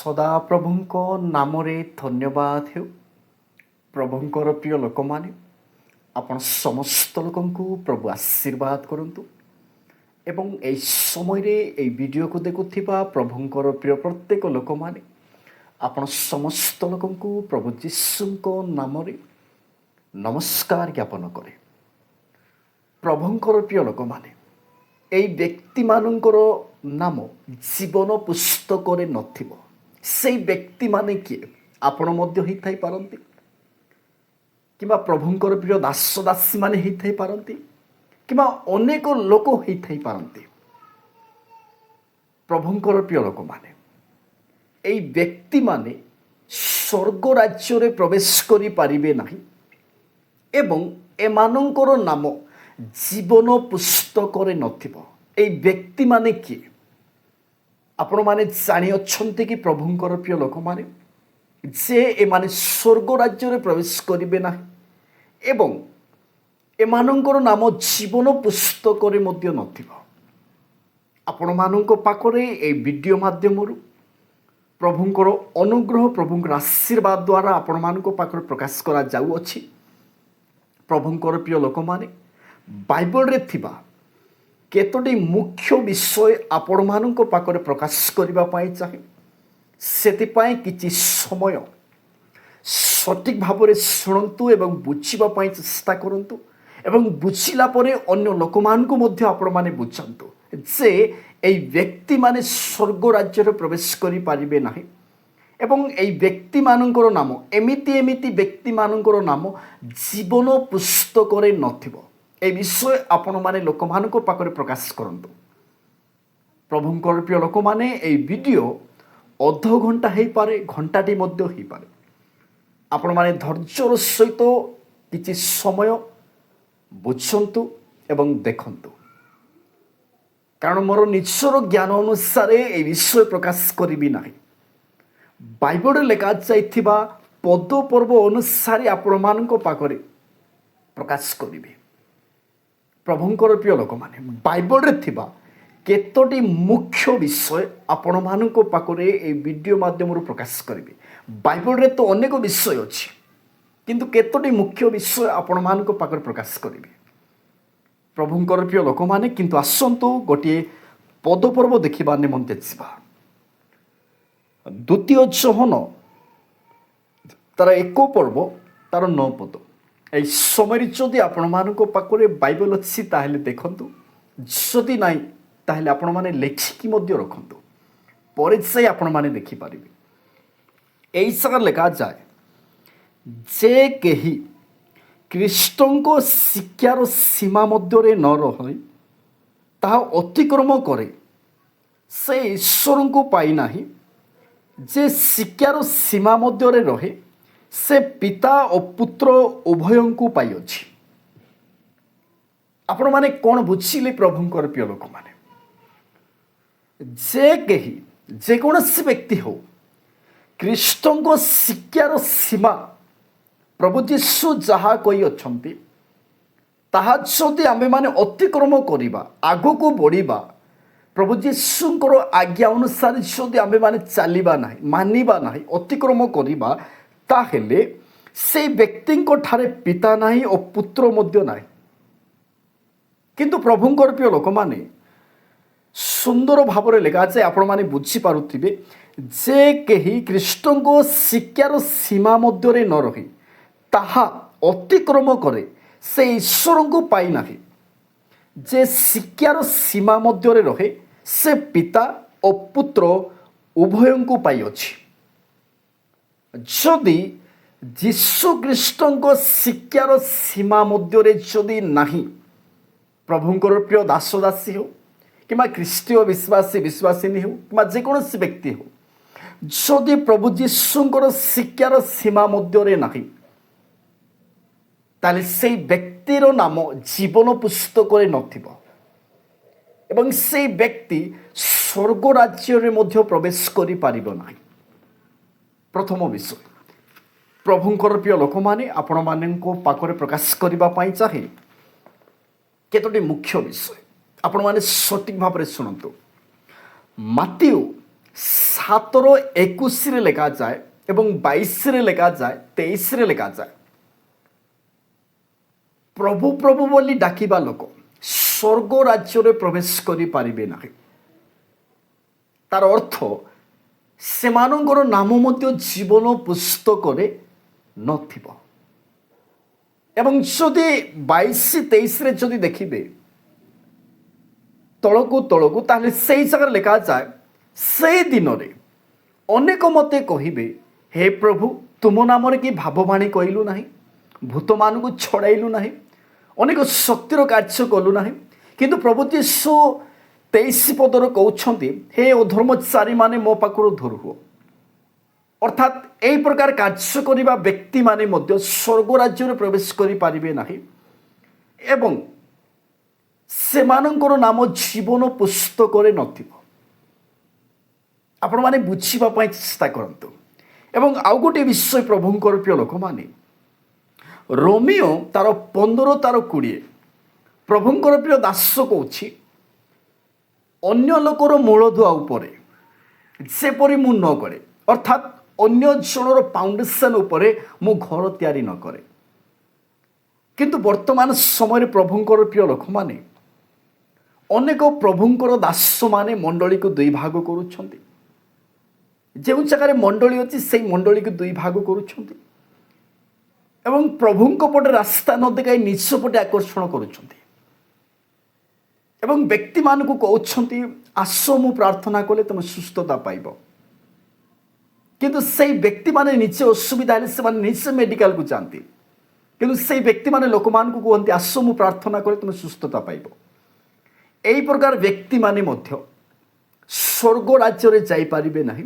ସଦାପ୍ରଭୁଙ୍କ ନାମରେ ଧନ୍ୟବାଦ ହେଉ। ପ୍ରଭୁଙ୍କର ପ୍ରିୟ ଲୋକମାନେ, ଆପଣ ସମସ୍ତ ଲୋକଙ୍କୁ ପ୍ରଭୁ ଆଶୀର୍ବାଦ କରନ୍ତୁ ଏବଂ ଏହି ସମୟରେ ଏହି ଭିଡ଼ିଓକୁ ଦେଖୁଥିବା ପ୍ରଭୁଙ୍କର ପ୍ରିୟ ପ୍ରତ୍ୟେକ ଲୋକମାନେ, ଆପଣ ସମସ୍ତ ଲୋକଙ୍କୁ ପ୍ରଭୁ ଯୀଶୁଙ୍କ ନାମରେ ନମସ୍କାର ଜ୍ଞାପନ କରେ। ପ୍ରଭୁଙ୍କର ପ୍ରିୟ ଲୋକମାନେ, এই ବ୍ୟକ୍ତିମାନଙ୍କର ନାମ ଜୀବନ ପୁସ୍ତକରେ ନଥିବ। ସେଇ ବ୍ୟକ୍ତିମାନେ କିଏ? ଆପଣ ମଧ୍ୟ ହେଇଥାଇପାରନ୍ତି, କିମ୍ବା ପ୍ରଭୁଙ୍କର ପ୍ରିୟ ଦାସ ଦାସୀମାନେ ହେଇଥାଇପାରନ୍ତି, କିମ୍ବା ଅନେକ ଲୋକ ହେଇଥାଇପାରନ୍ତି। ପ୍ରଭୁଙ୍କର ପ୍ରିୟ ଲୋକମାନେ, এই ବ୍ୟକ୍ତିମାନେ ସ୍ୱର୍ଗ ରାଜ୍ୟରେ ପ୍ରବେଶ କରିପାରିବେ ନାହିଁ ଏବଂ ଏମାନଙ୍କର ନାମ ଜୀବନ ପୁସ୍ତକରେ ନଥିବ। এই ବ୍ୟକ୍ତିମାନେ କିଏ? ଆପଣମାନେ ଜାଣିଅଛନ୍ତି କି ପ୍ରଭୁଙ୍କର ପ୍ରିୟ ଲୋକମାନେ, ଯେ ଏମାନେ ସ୍ୱର୍ଗ ରାଜ୍ୟରେ ପ୍ରବେଶ କରିବେ ନାହିଁ ଏବଂ ଏମାନଙ୍କର ନାମ ଜୀବନ ପୁସ୍ତକରେ ମଧ୍ୟ ନଥିବ। ଆପଣମାନଙ୍କ ପାଖରେ ଏହି ଭିଡ଼ିଓ ମାଧ୍ୟମରୁ ପ୍ରଭୁଙ୍କର ଅନୁଗ୍ରହ, ପ୍ରଭୁଙ୍କର ଆଶୀର୍ବାଦ ଦ୍ୱାରା ଆପଣମାନଙ୍କ ପାଖରେ ପ୍ରକାଶ କରାଯାଉଅଛି। ପ୍ରଭୁଙ୍କର ପ୍ରିୟ ଲୋକମାନେ, ବାଇବଲରେ ଥିବା କେତୋଟି ମୁଖ୍ୟ ବିଷୟ ଆପଣମାନଙ୍କ ପାଖରେ ପ୍ରକାଶ କରିବା ପାଇଁ ଚାହେଁ। ସେଥିପାଇଁ କିଛି ସମୟ ସଠିକ୍ ଭାବରେ ଶୁଣନ୍ତୁ ଏବଂ ବୁଝିବା ପାଇଁ ଚେଷ୍ଟା କରନ୍ତୁ ଏବଂ ବୁଝିଲା ପରେ ଅନ୍ୟ ଲୋକମାନଙ୍କୁ ମଧ୍ୟ ଆପଣମାନେ ବୁଝାନ୍ତୁ ଯେ এই ବ୍ୟକ୍ତିମାନେ ସ୍ୱର୍ଗ ରାଜ୍ୟରେ ପ୍ରବେଶ କରିପାରିବେ ନାହିଁ ଏବଂ এই ବ୍ୟକ୍ତିମାନଙ୍କର ନାମ ଏମିତି ବ୍ୟକ୍ତିମାନଙ୍କର ନାମ ଜୀବନ ପୁସ୍ତକରେ ନଥିବ। এই ବିଷୟ ଆପଣମାନେ ଲୋକମାନଙ୍କ ପାଖରେ ପ୍ରକାଶ କରନ୍ତୁ। ପ୍ରଭୁଙ୍କର ପ୍ରିୟ ଲୋକମାନେ, এই ଭିଡ଼ିଓ ଅଧଘଣ୍ଟା ହେଇପାରେ, ଘଣ୍ଟାଟି ମଧ୍ୟ ହେଇପାରେ। ଆପଣମାନେ ଧୈର୍ଯ୍ୟର ସହିତ କିଛି ସମୟ ବୁଝନ୍ତୁ ଏବଂ ଦେଖନ୍ତୁ, କାରଣ ମୋର ନିଜର ଜ୍ଞାନ ଅନୁସାରେ এই ବିଷୟ ପ୍ରକାଶ କରିବି ନାହିଁ। ବାଇବଲରେ ଲେଖାଯାଇଥିବା ପଦ ପର୍ବ ଅନୁସାରେ ଆପଣମାନଙ୍କ ପାଖରେ ପ୍ରକାଶ କରିବି। ପ୍ରଭୁଙ୍କର ପ୍ରିୟ ଲୋକମାନେ, ବାଇବଲରେ ଥିବା କେତୋଟି ମୁଖ୍ୟ ବିଷୟ ଆପଣମାନଙ୍କ ପାଖରେ ଏହି ଭିଡ଼ିଓ ମାଧ୍ୟମରୁ ପ୍ରକାଶ କରିବି। ବାଇବଲରେ ତ ଅନେକ ବିଷୟ ଅଛି, କିନ୍ତୁ କେତୋଟି ମୁଖ୍ୟ ବିଷୟ ଆପଣମାନଙ୍କ ପାଖରେ ପ୍ରକାଶ କରିବି। ପ୍ରଭୁଙ୍କର ପ୍ରିୟ ଲୋକମାନେ, କିନ୍ତୁ ଆସନ୍ତୁ ଗୋଟିଏ ପଦ ପର୍ବ ଦେଖିବା ନିମନ୍ତେ ଯିବା। ଦ୍ୱିତୀୟ ଯୋହନ ତାର 1 ପର୍ବ ତାର 9 ପଦ। এই ସମୟରେ ଯଦି ଆପଣମାନଙ୍କ ପାଖରେ ବାଇବଲ ଅଛି ତାହେଲେ ଦେଖନ୍ତୁ, ଯଦି ନାହିଁ ତାହେଲେ ଆପଣମାନେ ଲେଖିକି ମଧ୍ୟ ରଖନ୍ତୁ, ପରେ ଯାଇ ଆପଣମାନେ ଦେଖିପାରିବେ। এই ଜାଗାରେ ଲେଖାଯାଏ, ଯେ କେହି ଖ୍ରୀଷ୍ଟଙ୍କ ଶିକ୍ଷାର ସୀମା ମଧ୍ୟରେ ନ ରହି ତାହା ଅତିକ୍ରମ କରେ, ସେ ଈଶ୍ୱରଙ୍କୁ ପାଇନାହିଁ। ଯେ ଶିକ୍ଷାର ସୀମା ମଧ୍ୟରେ ରହେ, ସେ ପିତା ଓ ପୁତ୍ର ଉଭୟଙ୍କୁ ପାଇଅଛି। ଆପଣମାନେ କ'ଣ ବୁଝିଲେ ପ୍ରଭୁଙ୍କର ପ୍ରିୟ ଲୋକମାନେ? ଯେ କେହି, ଯେକୌଣସି ବ୍ୟକ୍ତି ହେଉ, ଖ୍ରୀଷ୍ଟଙ୍କ ଶିକ୍ଷାର ସୀମା ପ୍ରଭୁ ଯୀଶୁ ଯାହା କହିଅଛନ୍ତି ତାହା ଯଦି ଆମେମାନେ ଅତିକ୍ରମ କରିବା, ଆଗକୁ ବଢ଼ିବା, ପ୍ରଭୁ ଯୀଶୁଙ୍କର ଆଜ୍ଞା ଅନୁସାରେ ଯଦି ଆମେମାନେ ଚାଲିବା ନାହିଁ, ମାନିବା ନାହିଁ, ଅତିକ୍ରମ କରିବା, ତାହେଲେ ସେଇ ବ୍ୟକ୍ତିଙ୍କ ଠାରେ ପିତା ନାହିଁ ଓ ପୁତ୍ର ମଧ୍ୟ ନାହିଁ। କିନ୍ତୁ ପ୍ରଭୁଙ୍କର ପ୍ରିୟ ଲୋକମାନେ, ସୁନ୍ଦର ଭାବରେ ଲେଖାଯାଏ, ଆପଣମାନେ ବୁଝିପାରୁଥିବେ, ଯେ କେହି ଖ୍ରୀଷ୍ଟଙ୍କ ଶିକ୍ଷାର ସୀମା ମଧ୍ୟରେ ନ ରହି ତାହା ଅତିକ୍ରମ କରେ, ସେ ଈଶ୍ୱରଙ୍କୁ ପାଇନାହିଁ। ଯେ ଶିକ୍ଷାର ସୀମା ମଧ୍ୟରେ ରହେ, ସେ ପିତା ଓ ପୁତ୍ର ଉଭୟଙ୍କୁ ପାଇଅଛି। ଯଦି ଯୀଶୁ ଖ୍ରୀଷ୍ଟଙ୍କ ଶିକ୍ଷାର ସୀମା ମଧ୍ୟରେ ଯଦି ନାହିଁ, ପ୍ରଭୁଙ୍କର ପ୍ରିୟ ଦାସ ଦାସୀ ହେଉ କିମ୍ବା ଖ୍ରୀଷ୍ଟୀୟ ବିଶ୍ୱାସିନୀ ହେଉ କିମ୍ବା ଯେକୌଣସି ବ୍ୟକ୍ତି ହେଉ, ଯଦି ପ୍ରଭୁ ଯୀଶୁଙ୍କର ଶିକ୍ଷାର ସୀମା ମଧ୍ୟରେ ନାହିଁ, ତାହେଲେ ସେଇ ବ୍ୟକ୍ତିର ନାମ ଜୀବନ ପୁସ୍ତକରେ ନଥିବ ଏବଂ ସେଇ ବ୍ୟକ୍ତି ସ୍ୱର୍ଗ ରାଜ୍ୟରେ ମଧ୍ୟ ପ୍ରବେଶ କରିପାରିବ ନାହିଁ। ପ୍ରଥମ ବିଷୟ, ପ୍ରଭୁଙ୍କର ପ୍ରିୟ ଲୋକମାନେ, ଆପଣମାନଙ୍କ ପାଖରେ ପ୍ରକାଶ କରିବା ପାଇଁ ଚାହେଁ କେତୋଟି ମୁଖ୍ୟ ବିଷୟ। ଆପଣମାନେ ସଠିକ୍ ଭାବରେ ଶୁଣନ୍ତୁ। ମାତିଉ 7:21 ଲେଖାଯାଏ ଏବଂ 22 ଲେଖାଯାଏ, 23 ଲେଖାଯାଏ, ପ୍ରଭୁ ପ୍ରଭୁ ବୋଲି ଡାକିବା ଲୋକ ସ୍ୱର୍ଗ ରାଜ୍ୟରେ ପ୍ରବେଶ କରିପାରିବେ ନାହିଁ। ତାର ଅର୍ଥ ସେମାନଙ୍କର ନାମ ମଧ୍ୟ ଜୀବନ ପୁସ୍ତକରେ ନଥିବ। ଏବଂ ଯଦି 22-23ରେ ଯଦି ଦେଖିବେ ତଳକୁ ତଳକୁ, ତାହେଲେ ସେଇ ଜାଗାରେ ଲେଖାଯାଏ, ସେଇ ଦିନରେ ଅନେକ ମୋତେ କହିବେ, ହେ ପ୍ରଭୁ, ତୁମ ନାମରେ କି ଭାବବାଣୀ କହିଲୁ ନାହିଁ, ଭୂତମାନଙ୍କୁ ଛଡ଼ାଇଲୁ ନାହିଁ, ଅନେକ ଶକ୍ତିର କାର୍ଯ୍ୟ କଲୁ ନାହିଁ। କିନ୍ତୁ ପ୍ରଭୁ ଯୀଶୁ 23 ପଦରେ କହୁଛନ୍ତି, ହେ ଅଧର୍ମଚାରୀମାନେ ମୋ ପାଖରୁ ଦୂର ହୁଅ। ଅର୍ଥାତ୍ ଏହି ପ୍ରକାର କାର୍ଯ୍ୟ କରିବା ବ୍ୟକ୍ତିମାନେ ମଧ୍ୟ ସ୍ୱର୍ଗ ରାଜ୍ୟରେ ପ୍ରବେଶ କରିପାରିବେ ନାହିଁ ଏବଂ ସେମାନଙ୍କର ନାମ ଜୀବନ ପୁସ୍ତକରେ ନଥିବ। ଆପଣମାନେ ବୁଝିବା ପାଇଁ ଚେଷ୍ଟା କରନ୍ତୁ। ଏବଂ ଆଉ ଗୋଟିଏ ବିଷୟ ପ୍ରଭୁଙ୍କର ପ୍ରିୟ ଲୋକମାନେ, ରୋମିଓ ତାର 15 ତାର 20 ପ୍ରଭୁଙ୍କର ପ୍ରିୟ ଦାସ କହୁଛି, ଅନ୍ୟ ଲୋକର ମୂଳଦୁଆ ଉପରେ ଯେପରି ମୁଁ ନ କରେ, ଅର୍ଥାତ୍ ଅନ୍ୟ ଜଣର ଫାଉଣ୍ଡେସନ ଉପରେ ମୁଁ ଘର ତିଆରି ନ କରେ। କିନ୍ତୁ ବର୍ତ୍ତମାନ ସମୟରେ ପ୍ରଭୁଙ୍କର ପ୍ରିୟ ଲୋକମାନେ, ଅନେକ ପ୍ରଭୁଙ୍କର ଦାସମାନେ ମଣ୍ଡଳୀକୁ ଦୁଇ ଭାଗ କରୁଛନ୍ତି। ଯେଉଁ ଜାଗାରେ ମଣ୍ଡଳୀ ଅଛି ସେଇ ମଣ୍ଡଳୀକୁ ଦୁଇ ଭାଗ କରୁଛନ୍ତି ଏବଂ ପ୍ରଭୁଙ୍କ ପଟେ ରାସ୍ତା ନ ଦେଖାଇ ନିଜ ପଟେ ଆକର୍ଷଣ କରୁଛନ୍ତି ଏବଂ ବ୍ୟକ୍ତିମାନଙ୍କୁ କହୁଛନ୍ତି, ଆସ ମୁଁ ପ୍ରାର୍ଥନା କଲେ ତୁମେ ସୁସ୍ଥତା ପାଇବ। କିନ୍ତୁ ସେଇ ବ୍ୟକ୍ତିମାନେ ନିଜେ ଅସୁବିଧା ହେଲେ ସେମାନେ ନିଜେ ମେଡ଼ିକାଲକୁ ଯାଆନ୍ତି। କିନ୍ତୁ ସେଇ ବ୍ୟକ୍ତିମାନେ ଲୋକମାନଙ୍କୁ କୁହନ୍ତି, ଆସ ମୁଁ ପ୍ରାର୍ଥନା କଲେ ତୁମେ ସୁସ୍ଥତା ପାଇବ। ଏହି ପ୍ରକାର ବ୍ୟକ୍ତିମାନେ ମଧ୍ୟ ସ୍ୱର୍ଗ ରାଜ୍ୟରେ ଯାଇପାରିବେ ନାହିଁ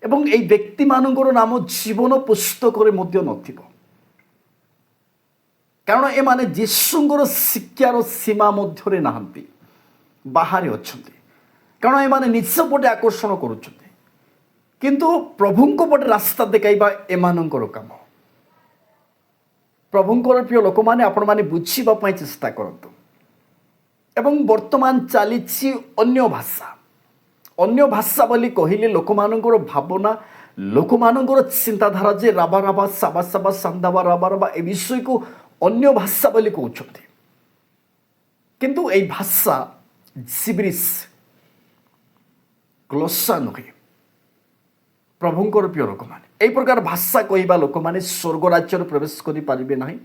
ଏବଂ ଏହି ବ୍ୟକ୍ତିମାନଙ୍କର ନାମ ଜୀବନ ପୁସ୍ତକରେ ମଧ୍ୟ ନଥିବ। କାରଣ ଏମାନେ ଯୀଶୁଙ୍କର ଶିକ୍ଷାର ସୀମା ମଧ୍ୟରେ ନାହାନ୍ତି, ବାହାରେ ଅଛନ୍ତି। କାରଣ ଏମାନେ ନିଜ ପଟେ ଆକର୍ଷଣ କରୁଛନ୍ତି, କିନ୍ତୁ ପ୍ରଭୁଙ୍କ ପଟେ ରାସ୍ତା ଦେଖାଇବା ଏମାନଙ୍କର କାମ। ପ୍ରଭୁଙ୍କର ପ୍ରିୟ ଲୋକମାନେ, ଆପଣମାନେ ବୁଝିବା ପାଇଁ ଚେଷ୍ଟା କରନ୍ତୁ। ଏବଂ ବର୍ତ୍ତମାନ ଚାଲିଛି ଅନ୍ୟ ଭାଷା। ଅନ୍ୟ ଭାଷା ବୋଲି କହିଲେ ଲୋକମାନଙ୍କର ଭାବନା, ଲୋକମାନଙ୍କର ଚିନ୍ତାଧାରା ଯେ ରାବା ରାବା ସାବା ସାବା ସାନ୍ଦାବା ରାବା ରାବା ଏ ବିଷୟକୁ ଅନ୍ୟ ଭାଷା ବୋଲି କହୁଛନ୍ତି। କିନ୍ତୁ এই ଭାଷା ଜିବ୍ରିସ୍, ଗ୍ଲୋସା ନୁହେଁ। ପ୍ରଭୁଙ୍କର ପ୍ରିୟ ଲୋକମାନେ, এই ପ୍ରକାର ଭାଷା କହିବା ଲୋକମାନେ ସ୍ୱର୍ଗ ରାଜ୍ୟରେ ପ୍ରବେଶ କରିପାରିବେ ନାହିଁ।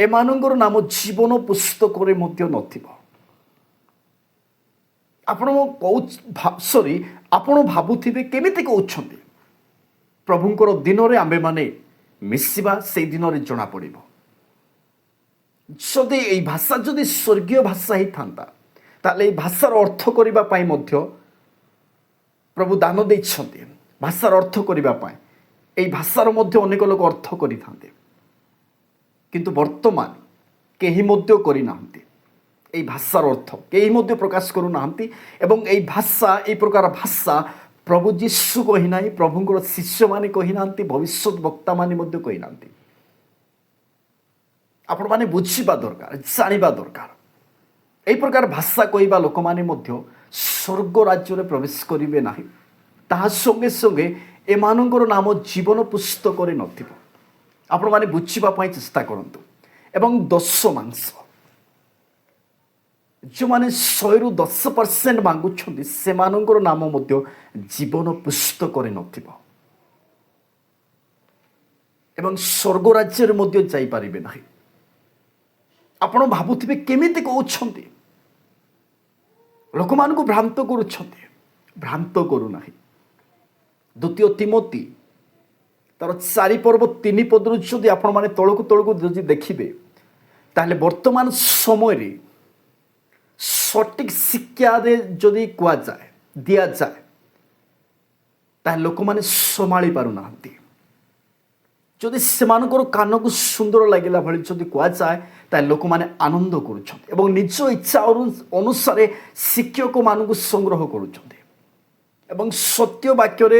ଏମାନଙ୍କର ନାମ ଜୀବନ ପୁସ୍ତକରେ ମଧ୍ୟ ନଥିବ। ଆପଣ ଭାବୁଥିବେ କେମିତି କହୁଛନ୍ତି? ପ୍ରଭୁଙ୍କର ଦିନରେ ଆମ୍ଭେମାନେ ମିଶିବା, ସେଇ ଦିନରେ ଜଣାପଡ଼ିବ। ଯଦି এই ଭାଷା ଯଦି ସ୍ୱର୍ଗୀୟ ଭାଷା ହେଇଥାନ୍ତା, ତାହେଲେ এই ଭାଷାର ଅର୍ଥ କରିବା ପାଇଁ ମଧ୍ୟ ପ୍ରଭୁ ଦାନ ଦେଇଛନ୍ତି। ଭାଷାର ଅର୍ଥ କରିବା ପାଇଁ এই ଭାଷାର ମଧ୍ୟ ଅନେକ ଲୋକ ଅର୍ଥ କରିଥାନ୍ତେ, କିନ୍ତୁ ବର୍ତ୍ତମାନ କେହି ମଧ୍ୟ କରିନାହାନ୍ତି। এই ଭାଷାର ଅର୍ଥ କେହି ମଧ୍ୟ ପ୍ରକାଶ କରୁନାହାନ୍ତି ଏବଂ এই ଭାଷା, এই ପ୍ରକାର ଭାଷା ପ୍ରଭୁ ଯୀଶୁ କହିନାହିଁ, ପ୍ରଭୁଙ୍କର ଶିଷ୍ୟମାନେ କହିନାହାନ୍ତି, ଭବିଷ୍ୟତ ବକ୍ତାମାନେ ମଧ୍ୟ କହିନାହାନ୍ତି। ଆପଣମାନେ ବୁଝିବା ଦରକାର, ଜାଣିବା ଦରକାର। এই ପ୍ରକାର ଭାଷା କହିବା ଲୋକମାନେ ମଧ୍ୟ ସ୍ୱର୍ଗ ରାଜ୍ୟରେ ପ୍ରବେଶ କରିବେ ନାହିଁ। ତାହା ସଙ୍ଗେ ସଙ୍ଗେ ଏମାନଙ୍କର ନାମ ଜୀବନ ପୁସ୍ତକରେ ନଥିବ। ଆପଣମାନେ ବୁଝିବା ପାଇଁ ଚେଷ୍ଟା କରନ୍ତୁ। ଏବଂ ଦଶମାଂଶ, ଯେଉଁମାନେ 100ରୁ 10% ମାଗୁଛନ୍ତି, ସେମାନଙ୍କର ନାମ ମଧ୍ୟ ଜୀବନ ପୁସ୍ତକରେ ନଥିବ ଏବଂ ସ୍ୱର୍ଗ ରାଜ୍ୟରେ ମଧ୍ୟ ଯାଇପାରିବେ ନାହିଁ। ଆପଣ ଭାବୁଥିବେ କେମିତି କହୁଛନ୍ତି? ଲୋକମାନଙ୍କୁ ଭ୍ରାନ୍ତ କରୁଛନ୍ତି। ଭ୍ରାନ୍ତ କରୁନାହିଁ। 2 ତିମୋଥୀ ତାର 4 ପର୍ବ 3 ପଦରୁ ଯଦି ଆପଣମାନେ ତଳକୁ ତଳକୁ ଯଦି ଦେଖିବେ, ତାହେଲେ ବର୍ତ୍ତମାନ ସମୟରେ ସଠିକ୍ ଶିକ୍ଷାରେ ଯଦି କୁହାଯାଏ, ଦିଆଯାଏ, ତାହେଲେ ଲୋକମାନେ ସମ୍ଭାଳି ପାରୁନାହାନ୍ତି। ଯଦି ସେମାନଙ୍କର କାନକୁ ସୁନ୍ଦର ଲାଗିଲା ଭଳି ଯଦି କୁହାଯାଏ, ତାହେଲେ ଲୋକମାନେ ଆନନ୍ଦ କରୁଛନ୍ତି ଏବଂ ନିଜ ଇଚ୍ଛା ଅନୁସାରେ ଶିକ୍ଷକମାନଙ୍କୁ ସଂଗ୍ରହ କରୁଛନ୍ତି ଏବଂ ସତ୍ୟ ବାକ୍ୟରେ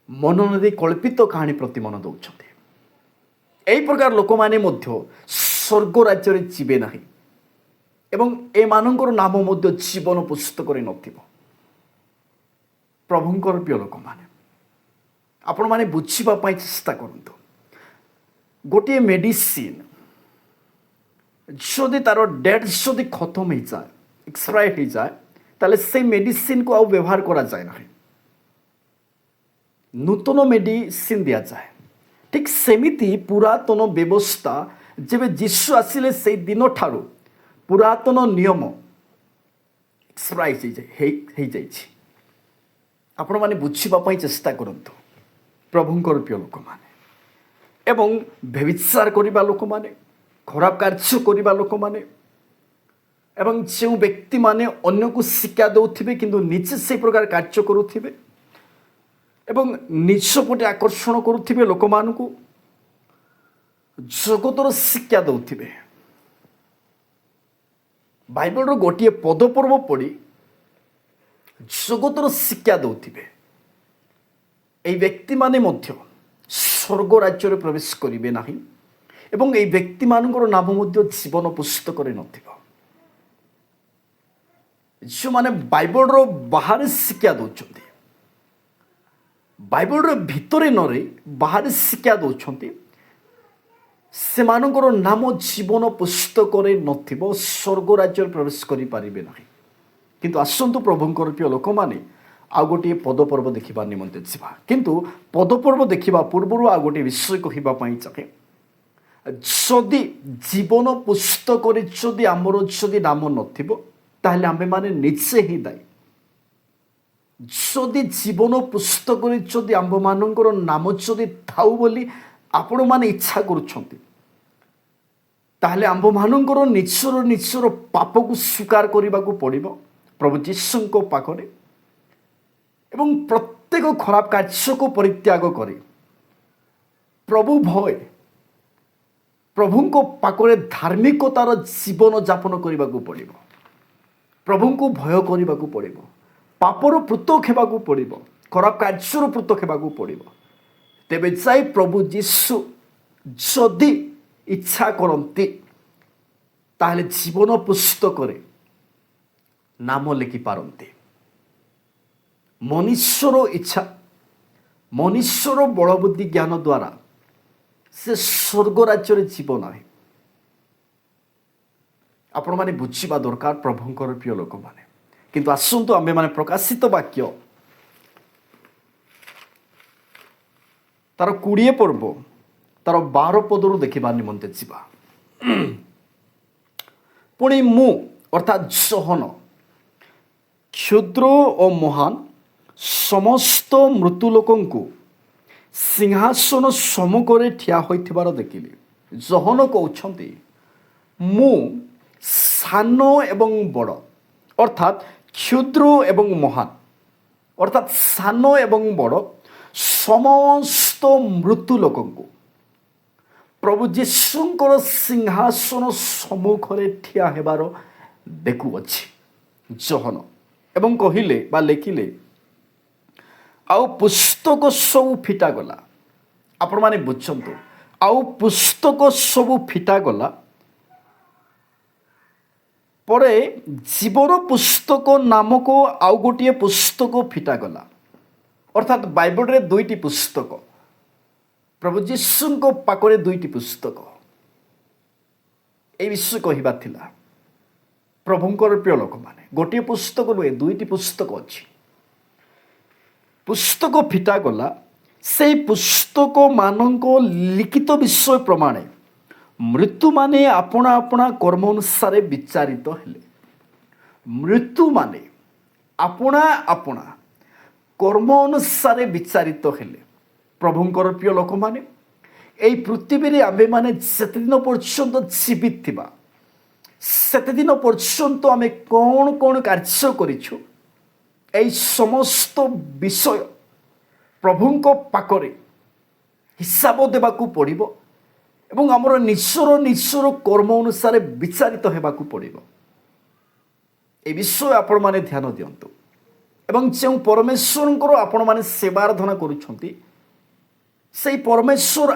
ମନ ନ ଦେଇ କଳ୍ପିତ କାହାଣୀ ପ୍ରତି ମନ ଦେଉଛନ୍ତି। ଏହି ପ୍ରକାର ଲୋକମାନେ ମଧ୍ୟ ସ୍ୱର୍ଗ ରାଜ୍ୟରେ ଯିବେ ନାହିଁ ଏବଂ ଏମାନଙ୍କର ନାମ ମଧ୍ୟ ଜୀବନ ପୁସ୍ତକରେ ନଥିବ। ପ୍ରଭୁଙ୍କର ପ୍ରିୟ ଲୋକମାନେ, ଆପଣମାନେ ବୁଝିବା ପାଇଁ ଚେଷ୍ଟା କରନ୍ତୁ। ଗୋଟିଏ ମେଡିସିନ ଯଦି ତାର ଡେଟ୍ ଯଦି ଖତମ ହେଇଯାଏ, ଏକ୍ସପାୟାର ହେଇଯାଏ, ତାହେଲେ সেই ମେଡିସିନକୁ ଆଉ ବ୍ୟବହାର କରାଯାଏ ନାହିଁ, ନୂତନ ମେଡିସିନ ଦିଆଯାଏ। ଠିକ୍ ସେମିତି ପୁରାତନ ବ୍ୟବସ୍ଥା ଯେବେ ଯୀଶୁ ଆସିଲେ ସେଇ ଦିନଠାରୁ ପୁରାତନ ନିୟମ ଏକ୍ସପାୟାର ହେଇଯାଇଛି। ଆପଣମାନେ ବୁଝିବା ପାଇଁ ଚେଷ୍ଟା କରନ୍ତୁ ପ୍ରଭୁଙ୍କର ପ୍ରିୟ ଲୋକମାନେ। ଏବଂ ବ୍ୟଭିଚାର କରିବା ଲୋକମାନେ, ଖରାପ କାର୍ଯ୍ୟ କରିବା ଲୋକମାନେ, ଏବଂ ଯେଉଁ ବ୍ୟକ୍ତିମାନେ ଅନ୍ୟକୁ ଶିକ୍ଷା ଦେଉଥିବେ କିନ୍ତୁ ନିଜେ ସେହି ପ୍ରକାର କାର୍ଯ୍ୟ କରୁଥିବେ ଏବଂ ନିଜ ପଟେ ଆକର୍ଷଣ କରୁଥିବେ ଲୋକମାନଙ୍କୁ, ଜଗତର ଶିକ୍ଷା ଦେଉଥିବେ, ବାଇବଲର ଗୋଟିଏ ପଦପର୍ବ ପଢ଼ି ଜଗତର ଶିକ୍ଷା ଦେଉଥିବେ, এই ବ୍ୟକ୍ତିମାନେ ମଧ୍ୟ ସ୍ୱର୍ଗ ରାଜ୍ୟରେ ପ୍ରବେଶ କରିବେ ନାହିଁ ଏବଂ এই ବ୍ୟକ୍ତିମାନଙ୍କର ନାମ ମଧ୍ୟ ଜୀବନ ପୁସ୍ତକରେ ନଥିବ। ଯେଉଁମାନେ ବାଇବଲର ବାହାରେ ଶିକ୍ଷା ଦେଉଛନ୍ତି, ବାଇବଲର ଭିତରେ ନ ରହି ବାହାରେ ଶିକ୍ଷା ଦେଉଛନ୍ତି, ସେମାନଙ୍କର ନାମ ଜୀବନ ପୁସ୍ତକରେ ନଥିବ, ସ୍ୱର୍ଗ ରାଜ୍ୟରେ ପ୍ରବେଶ କରିପାରିବେ ନାହିଁ। କିନ୍ତୁ ଆସନ୍ତୁ ପ୍ରଭୁଙ୍କର ପ୍ରିୟ ଲୋକମାନେ, ଆଉ ଗୋଟିଏ ପଦପର୍ବ ଦେଖିବା ନିମନ୍ତେ ଯିବା। କିନ୍ତୁ ପଦପର୍ବ ଦେଖିବା ପୂର୍ବରୁ ଆଉ ଗୋଟିଏ ବିଷୟ କହିବା ପାଇଁ ଚାହେଁ। ଯଦି ଜୀବନ ପୁସ୍ତକରେ ଯଦି ଆମର ଯଦି ନାମ ନଥିବ, ତାହେଲେ ଆମେମାନେ ନିଜେ ହିଁ ଦାୟୀ। ଯଦି ଜୀବନ ପୁସ୍ତକରେ ଯଦି ଆମ୍ଭମାନଙ୍କର ନାମ ଯଦି ଥାଉ ବୋଲି ଆପଣମାନେ ଇଚ୍ଛା କରୁଛନ୍ତି, ତାହେଲେ ଆମ୍ଭମାନଙ୍କର ନିଜର ପାପକୁ ସ୍ୱୀକାର କରିବାକୁ ପଡ଼ିବ ପ୍ରଭୁ ଯୀଶୁଙ୍କ ପାଖରେ ଏବଂ ପ୍ରତ୍ୟେକ ଖରାପ କାର୍ଯ୍ୟକୁ ପରିତ୍ୟାଗ କରି ପ୍ରଭୁ ଭୟ, ପ୍ରଭୁଙ୍କ ପାଖରେ ଧାର୍ମିକତାର ଜୀବନ ଯାପନ କରିବାକୁ ପଡ଼ିବ। ପ୍ରଭୁଙ୍କୁ ଭୟ କରିବାକୁ ପଡ଼ିବ, ପାପରୁ ପୃଥକ ହେବାକୁ ପଡ଼ିବ, ଖରାପ କାର୍ଯ୍ୟରୁ ପୃଥକ ହେବାକୁ ପଡ଼ିବ। ତେବେ ଯାଇ ପ୍ରଭୁ ଯୀଶୁ ଯଦି ଇଚ୍ଛା କରନ୍ତି, ତାହେଲେ ଜୀବନ ପୁସ୍ତକରେ ନାମ ଲେଖିପାରନ୍ତି। ମନୁଷ୍ୟର ଇଚ୍ଛା, ମନୁଷ୍ୟର ବଳବୁଦ୍ଧି ଜ୍ଞାନ ଦ୍ୱାରା ସେ ସ୍ୱର୍ଗ ରାଜ୍ୟରେ ଯିବ ନାହିଁ। ଆପଣମାନେ ବୁଝିବା ଦରକାର ପ୍ରଭୁଙ୍କର ପ୍ରିୟ ଲୋକମାନେ। କିନ୍ତୁ ଆସନ୍ତୁ ଆମେମାନେ ପ୍ରକାଶିତ ବାକ୍ୟ ତାର 20 ପର୍ବ ତାର 12 ପଦରୁ ଦେଖିବା ନିମନ୍ତେ ଯିବା। ପୁଣି ମୁଁ ଅର୍ଥାତ୍ ଯୋହନ କ୍ଷୁଦ୍ର ଓ ମହାନ ସମସ୍ତ ମୃତ୍ୟୁ ଲୋକଙ୍କୁ ସିଂହାସନ ସମ୍ମୁଖରେ ଠିଆ ହୋଇଥିବାର ଦେଖିଲି। ଯୋହନ କହୁଛନ୍ତି, ମୁଁ ସାନ ଏବଂ ବଡ଼ ଅର୍ଥାତ୍ କ୍ଷୁଦ୍ର ଏବଂ ମହାନ ଅର୍ଥାତ୍ ସାନ ଏବଂ ବଡ଼ ସମସ୍ତ ମୃତ୍ୟୁ ଲୋକଙ୍କୁ ପ୍ରଭୁ ଯୀଶୁଙ୍କର ସିଂହାସନ ସମ୍ମୁଖରେ ଠିଆ ହେବାର ଦେଖୁଅଛି। ଯୋହନ ଏବଂ କହିଲେ ବା ଲେଖିଲେ, ଆଉ ପୁସ୍ତକ ସବୁ ଫିଟାଗଲା। ଆପଣମାନେ ବୁଝନ୍ତୁ, ଆଉ ପୁସ୍ତକ ସବୁ ଫିଟାଗଲା ପରେ ଜୀବନ ପୁସ୍ତକ ନାମକ ଆଉ ଗୋଟିଏ ପୁସ୍ତକ ଫିଟାଗଲା। ଅର୍ଥାତ୍ ବାଇବଲରେ 2ଟି ପୁସ୍ତକ, ପ୍ରଭୁ ଯୀଶୁଙ୍କ ପାଖରେ 2ଟି ପୁସ୍ତକ। এই ବିଷୟ କହିବା ଥିଲା ପ୍ରଭୁଙ୍କର ପ୍ରିୟ ଲୋକମାନେ। ଗୋଟିଏ ପୁସ୍ତକ ନୁହେଁ, 2ଟି ପୁସ୍ତକ ଅଛି। ପୁସ୍ତକ ଫିଟାଗଲା, ସେଇ ପୁସ୍ତକମାନଙ୍କ ଲିଖିତ ବିଷୟ ପ୍ରମାଣେ ମୃତ୍ୟୁମାନେ ଆପଣା ଆପଣା କର୍ମ ଅନୁସାରେ ବିଚାରିତ ହେଲେ। ମୃତ୍ୟୁମାନେ ଆପଣା ଆପଣା କର୍ମ ଅନୁସାରେ ବିଚାରିତ ହେଲେ। ପ୍ରଭୁଙ୍କର ପ୍ରିୟ ଲୋକମାନେ, এই ପୃଥିବୀରେ ଆମ୍ଭେମାନେ ସେତେଦିନ ପର୍ଯ୍ୟନ୍ତ ଜୀବିତ ଥିବା, ସେତେଦିନ ପର୍ଯ୍ୟନ୍ତ ଆମେ କ'ଣ କ'ଣ କାର୍ଯ୍ୟ କରିଛୁ, এই ସମସ୍ତ ବିଷୟ ପ୍ରଭୁଙ୍କ ପାଖରେ ହିସାବ ଦେବାକୁ ପଡ଼ିବ ଏବଂ ଆମର ନିଜର କର୍ମ ଅନୁସାରେ ବିଚାରିତ ହେବାକୁ ପଡ଼ିବ। এই ବିଷୟ ଆପଣମାନେ ଧ୍ୟାନ ଦିଅନ୍ତୁ। ଏବଂ ଯେଉଁ ପରମେଶ୍ୱରଙ୍କର ଆପଣମାନେ ସେବା ଆରାଧନା କରୁଛନ୍ତି, সেই ପରମେଶ୍ୱର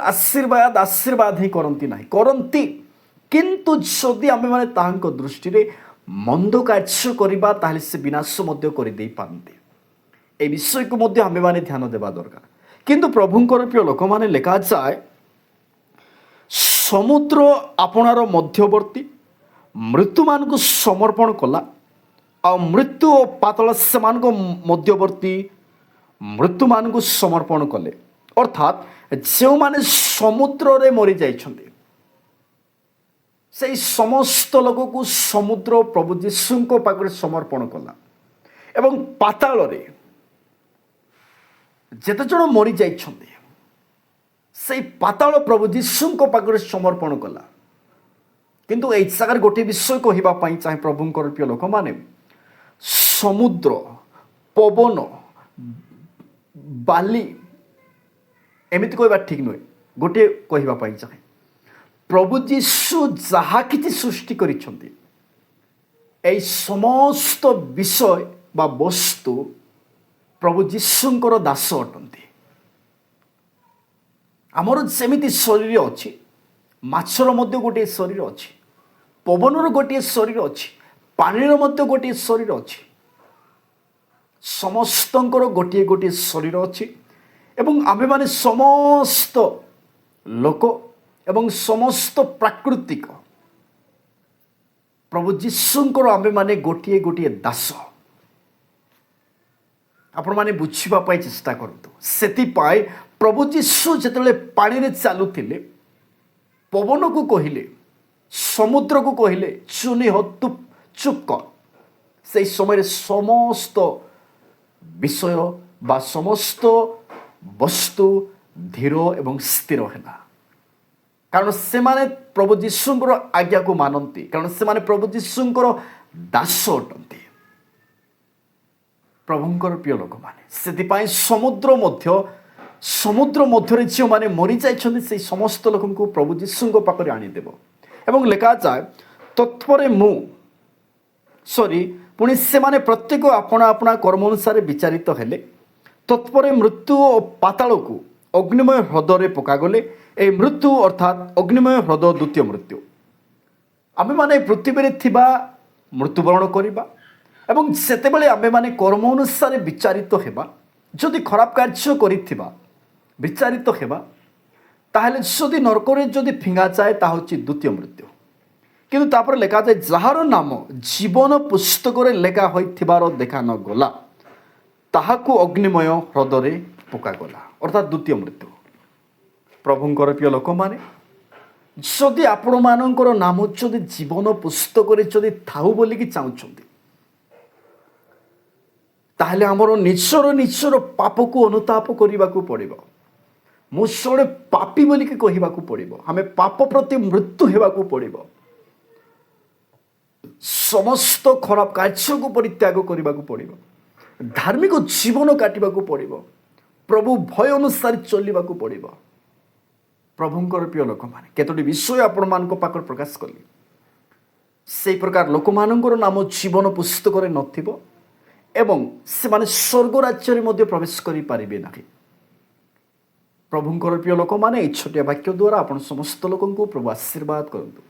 ଆଶୀର୍ବାଦ ହିଁ କରନ୍ତି ନାହିଁ, କରନ୍ତି, କିନ୍ତୁ ଯଦି ଆମେମାନେ ତାହାଙ୍କ ଦୃଷ୍ଟିରେ ମନ୍ଦ କାର୍ଯ୍ୟ କରିବା, ତାହେଲେ ସେ ବିନାଶ ମଧ୍ୟ କରିଦେଇପାରନ୍ତି। এই বিষয়କୁ ମଧ୍ୟ ଆମେମାନେ ଧ୍ୟାନ ଦେବା ଦରକାର। କିନ୍ତୁ ପ୍ରଭୁଙ୍କର ପ୍ରିୟ ଲୋକମାନେ ଲେଖାଯାଏ ସମୁଦ୍ର ଆପଣାର ମଧ୍ୟବର୍ତ୍ତୀ ମୃତ୍ୟୁମାନଙ୍କୁ ସମର୍ପଣ କଲା ଆଉ ମୃତ୍ୟୁ ଓ ପାତାଳ ସେମାନଙ୍କ ମଧ୍ୟବର୍ତ୍ତୀ ମୃତ୍ୟୁମାନଙ୍କୁ ସମର୍ପଣ କଲେ। ଅର୍ଥାତ୍ ଯେଉଁମାନେ ସମୁଦ୍ରରେ ମରିଯାଇଛନ୍ତି ସେଇ ସମସ୍ତ ଲୋକକୁ ସମୁଦ୍ର ପ୍ରଭୁ ଯୀଶୁଙ୍କ ପାଖରେ ସମର୍ପଣ କଲା ଏବଂ ପାତାଳରେ ଯେତେ ଜଣ ମରିଯାଇଛନ୍ତି ସେଇ ପାତାଳ ପ୍ରଭୁ ଯୀଶୁଙ୍କ ପାଖରେ ସମର୍ପଣ କଲା। କିନ୍ତୁ ଏଇ ଜାଗାରେ ଗୋଟିଏ ବିଷୟ କହିବା ପାଇଁ ଚାହେଁ ପ୍ରଭୁଙ୍କର ପ୍ରିୟ ଲୋକମାନେ, ସମୁଦ୍ର, ପବନ, ବାଲି ଏମିତି କହିବା ଠିକ୍ ନୁହେଁ। ଗୋଟିଏ କହିବା ପାଇଁ ଚାହେଁ, ପ୍ରଭୁ ଯୀଶୁ ଯାହା କିଛି ସୃଷ୍ଟି କରିଛନ୍ତି এই ସମସ୍ତ ବିଷୟ ବା ବସ୍ତୁ ପ୍ରଭୁ ଯୀଶୁଙ୍କର ଦାସ ଅଟନ୍ତି। ଆମର ଯେମିତି ଶରୀର ଅଛି, ମାଛର ମଧ୍ୟ ଗୋଟିଏ ଶରୀର ଅଛି, ପବନର ଗୋଟିଏ ଶରୀର ଅଛି, ପାଣିର ମଧ୍ୟ ଗୋଟିଏ ଶରୀର ଅଛି। ସମସ୍ତଙ୍କର ଗୋଟିଏ ଗୋଟିଏ ଶରୀର ଅଛି ଏବଂ ଆମେମାନେ ସମସ୍ତ ଲୋକ ଏବଂ ସମସ୍ତ ପ୍ରାକୃତିକ ପ୍ରଭୁ ଯୀଶୁଙ୍କର ଆମେମାନେ ଗୋଟିଏ ଗୋଟିଏ ଦାସ। ଆପଣମାନେ ବୁଝିବା ପାଇଁ ଚେଷ୍ଟା କରନ୍ତୁ। ସେଥିପାଇଁ ପ୍ରଭୁ ଯୀଶୁ ଯେତେବେଳେ ପାଣିରେ ଚାଲୁଥିଲେ ପବନକୁ କହିଲେ, ସମୁଦ୍ରକୁ କହିଲେ ଚୁନି ହ ଚୁପ୍ କର, ସେହି ସମୟରେ ସମସ୍ତ ବିଷୟ ବା ସମସ୍ତ ବସ୍ତୁ ଧୀର ଏବଂ ସ୍ଥିର ହେଲା। କାରଣ ସେମାନେ ପ୍ରଭୁ ଯୀଶୁଙ୍କର ଆଜ୍ଞାକୁ ମାନନ୍ତି, କାରଣ ସେମାନେ ପ୍ରଭୁ ଯୀଶୁଙ୍କର ଦାସ ଅଟନ୍ତି। ପ୍ରଭୁଙ୍କର ପ୍ରିୟ ଲୋକମାନେ, ସେଥିପାଇଁ ସମୁଦ୍ର ମଧ୍ୟରେ ଯେଉଁମାନେ ମରିଯାଇଛନ୍ତି ସେହି ସମସ୍ତ ଲୋକଙ୍କୁ ପ୍ରଭୁ ଯୀଶୁଙ୍କ ପାଖରେ ଆଣିଦେବ। ଏବଂ ଲେଖାଯାଏ ପୁଣି ସେମାନେ ପ୍ରତ୍ୟେକ ଆପଣା ଆପଣା କର୍ମ ଅନୁସାରେ ବିଚାରିତ ହେଲେ। ତତ୍ପରେ ମୃତ୍ୟୁ ଓ ପାତାଳକୁ ଅଗ୍ନିମୟ ହ୍ରଦରେ ପକାଗଲେ। ଏହି ମୃତ୍ୟୁ ଅର୍ଥାତ୍ ଅଗ୍ନିମୟ ହ୍ରଦ ଦ୍ୱିତୀୟ ମୃତ୍ୟୁ। ଆମେମାନେ ପୃଥିବୀରେ ଥିବା ମୃତ୍ୟୁବରଣ କରିବା ଏବଂ ସେତେବେଳେ ଆମେମାନେ କର୍ମ ଅନୁସାରେ ବିଚାରିତ ହେବା। ଯଦି ଖରାପ କାର୍ଯ୍ୟ କରିଥିବା ବିଚାରିତ ହେବା, ତାହେଲେ ଯଦି ନରକରେ ଯଦି ଫିଙ୍ଗାଯାଏ ତାହା ହେଉଛି ଦ୍ୱିତୀୟ ମୃତ୍ୟୁ। କିନ୍ତୁ ତାପରେ ଲେଖାଯାଏ ଯାହାର ନାମ ଜୀବନ ପୁସ୍ତକରେ ଲେଖା ହୋଇଥିବାର ଦେଖା ନ ଗଲା ତାହାକୁ ଅଗ୍ନିମୟ ହ୍ରଦରେ ପକାଗଲା, ଅର୍ଥାତ୍ ଦ୍ୱିତୀୟ ମୃତ୍ୟୁ। ପ୍ରଭୁଙ୍କର ପ୍ରିୟ ଲୋକମାନେ, ଯଦି ଆପଣମାନଙ୍କର ନାମ ଯଦି ଜୀବନ ପୁସ୍ତକରେ ଯଦି ଥାଉ ବୋଲିକି ଚାହୁଁଛନ୍ତି, ତାହେଲେ ଆମର ନିଜର ପାପକୁ ଅନୁତାପ କରିବାକୁ ପଡ଼ିବ। ମୁଁ ଜଣେ ପାପୀ ବୋଲିକି କହିବାକୁ ପଡ଼ିବ। ଆମେ ପାପ ପ୍ରତି ମୃତ୍ୟୁ ହେବାକୁ ପଡ଼ିବ। ସମସ୍ତ ଖରାପ କାର୍ଯ୍ୟକୁ ପରିତ୍ୟାଗ କରିବାକୁ ପଡ଼ିବ। ଧାର୍ମିକ ଜୀବନ କାଟିବାକୁ ପଡ଼ିବ। ପ୍ରଭୁ ଭୟ ଅନୁସାରେ ଚଲିବାକୁ ପଡ଼ିବ। ପ୍ରଭୁଙ୍କର ପ୍ରିୟ ଲୋକମାନେ, କେତୋଟି ବିଷୟ ଆପଣମାନଙ୍କ ପାଖରେ ପ୍ରକାଶ କଲି। ସେହି ପ୍ରକାର ଲୋକମାନଙ୍କର ନାମ ଜୀବନ ପୁସ୍ତକରେ ନଥିବ ଏବଂ ସେମାନେ ସ୍ୱର୍ଗ ରାଜ୍ୟରେ ମଧ୍ୟ ପ୍ରବେଶ କରିପାରିବେ ନାହିଁ। ପ୍ରଭୁଙ୍କର ପ୍ରିୟ ଲୋକମାନେ, ଏହି ଛୋଟିଆ ବାକ୍ୟ ଦ୍ୱାରା ଆପଣ ସମସ୍ତ ଲୋକଙ୍କୁ ପ୍ରଭୁ ଆଶୀର୍ବାଦ କରନ୍ତୁ।